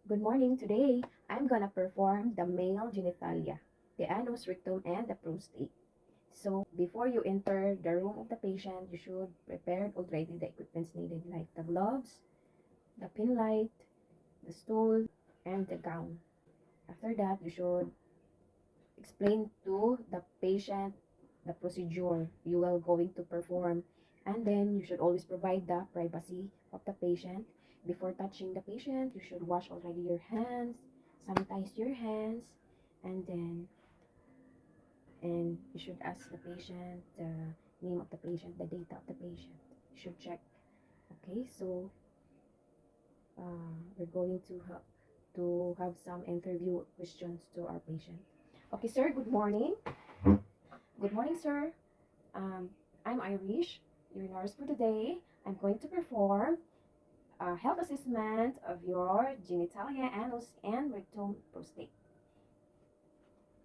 Good morning. Today, I'm gonna perform the male genitalia, the anus, rectum, and the prostate. So, before you enter the room of the patient, you should prepare already the equipments needed like the gloves, the pin light, the stool, and the gown. After that, you should explain to the patient the procedure you are going to perform, and then you should always provide the privacy of the patient. Before touching the patient, you should wash already your hands, sanitize your hands, and then you should ask the patient the name of the patient, the data of the patient. You should check. Okay, so we're going to have some interview questions to our patient. Okay, sir. Good morning. Good morning, sir. Um, I'm Irish, your nurse for today. I'm going to perform a health assessment of your genitalia, anus, and rectum prostate.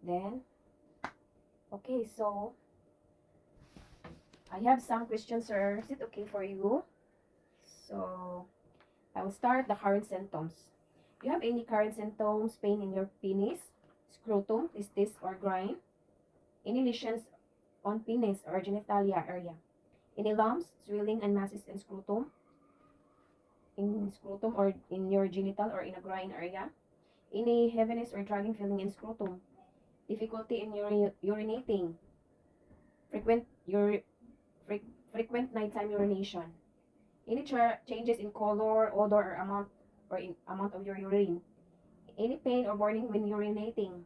Then, okay, so I have some questions, sir. Is it okay for you? So, I will start the current symptoms. Do you have any current symptoms, pain in your penis, scrotum, testis, or groin? Any lesions on penis or genitalia area? Any lumps, swelling, and masses in scrotum or in your genital or in a groin area? Any heaviness or dragging feeling in scrotum? Difficulty in urinating? Frequent ur fre- frequent nighttime urination? Any changes in color, odor, or amount of your urine? Any pain or burning when urinating?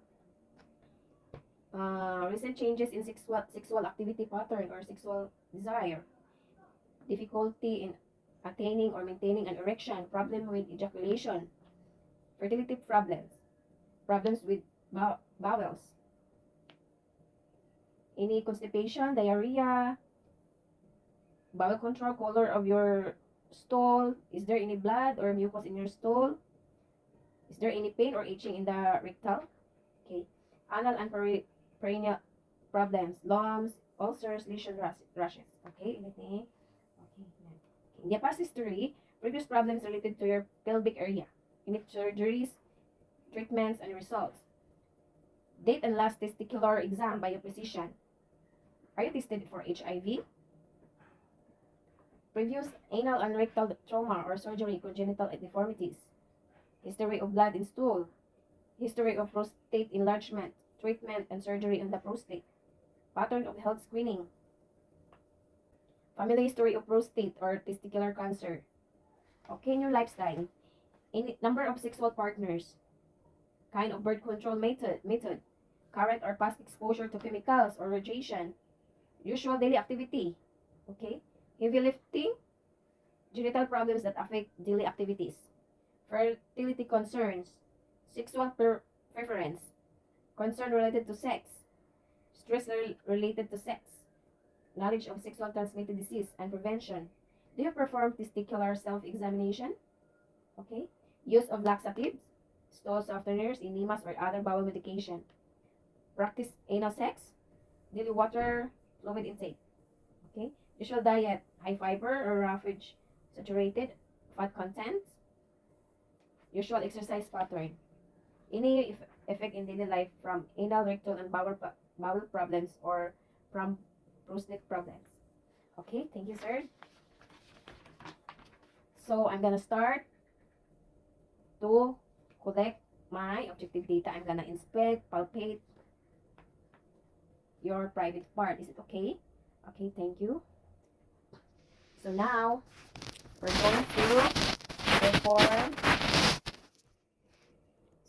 Recent changes in sexual activity pattern or sexual desire? Difficulty in attaining or maintaining an erection? Problem with ejaculation? Fertility problems? Problems with bowels? Any constipation, diarrhea, bowel control, color of your stool? Is there any blood or mucus in your stool? Is there any pain or itching in the rectal? Okay. Anal and perineal problems, lumps, ulcers, lesion rashes. Okay, anything? Okay. Okay. In the past history, previous problems related to your pelvic area. Any surgeries, treatments, and results. Date and last testicular exam by a physician. Are you tested for HIV? Previous anal and rectal trauma or surgery, congenital deformities. History of blood in stool. History of prostate enlargement, treatment and surgery on the prostate. Pattern of health screening. Family history of prostate or testicular cancer. Okay, in your lifestyle. Number of sexual partners. Kind of birth control method. Current or past exposure to chemicals or radiation. Usual daily activity. Okay. Heavy lifting. Genital problems that affect daily activities. Fertility concerns. Sexual preference. Concern related to sex. Stress related to sex. Knowledge of sexual transmitted disease and prevention. Do you perform testicular self-examination? Okay. Use of laxatives, stool softeners, enemas, or other bowel medication. Practice anal sex. Daily water fluid intake. Okay. Usual diet, high fiber or roughage saturated fat content. Usual exercise pattern. Any effect in daily life from anal, rectal, and bowel problems or from prostate problems. Okay, thank you, sir. So I'm gonna start to collect my objective data. I'm gonna inspect, palpate your private part. Is it okay? Okay, thank you. So now we're going to perform.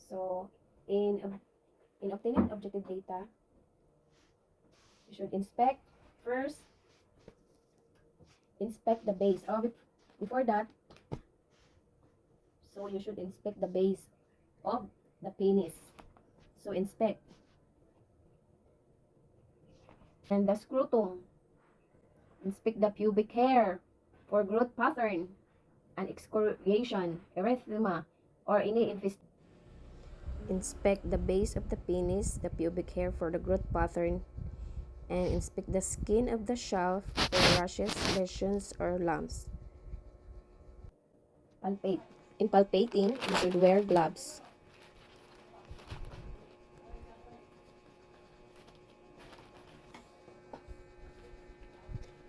So in obtaining objective data, you should first inspect the base. Before that, so you should inspect the base of the penis. So inspect. And the scrotum. Inspect the pubic hair for growth pattern and excoriation, erythema, or any infestation. Inspect the base of the penis, the pubic hair for the growth pattern, and inspect the skin of the shaft for rashes, lesions, or lumps. Palpate. In palpating, you should wear gloves.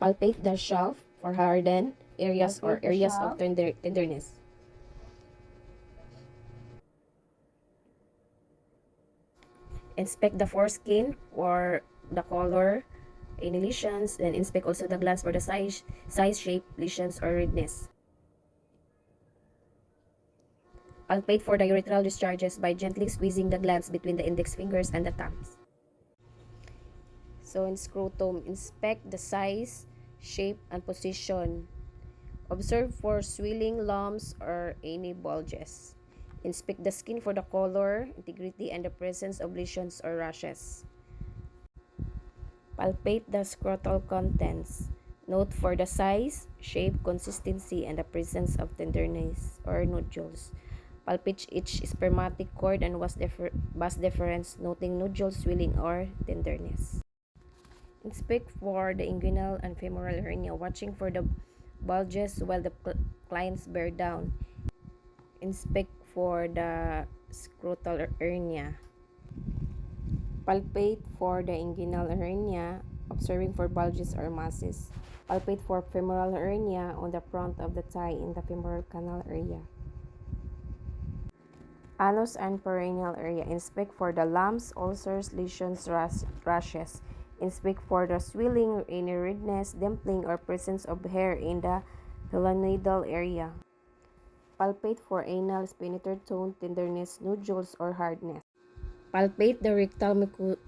Palpate the shelf for hardened areas or areas of tenderness. Inspect the foreskin for the color, any lesions, then inspect also the glands for the size, shape, lesions, or redness. Palpate for the urethral discharges by gently squeezing the glands between the index fingers and the thumbs. So in scrotum, inspect the size, shape, and position. Observe for swelling, lumps, or any bulges. Inspect the skin for the color, integrity, and the presence of lesions or rashes. Palpate the scrotal contents. Note for the size, shape, consistency, and the presence of tenderness or nodules. Palpate each spermatic cord and vas deferens, noting nodules, swelling, or tenderness. Inspect for the inguinal and femoral hernia, watching for the bulges while the clients bear down. Inspect for the scrotal hernia. Palpate for the inguinal hernia, observing for bulges or masses. Palpate for femoral hernia on the front of the thigh in the femoral canal area. Anus and perineal area. Inspect for the lumps, ulcers, lesions, rashes. Inspect for the swelling, any redness, dimpling, or presence of hair in the phelanoidal area. Palpate for anal, sphincter tone, tenderness, nodules, or hardness. Palpate the rectal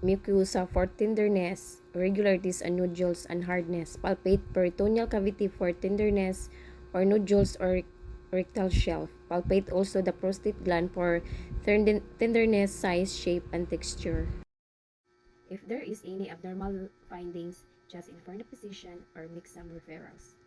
mucosa for tenderness, irregularities, and nodules, and hardness. Palpate peritoneal cavity for tenderness or nodules or rectal shelf. Palpate also the prostate gland for tenderness, size, shape, and texture. If there is any abnormal findings, just inform the physician or make some referrals.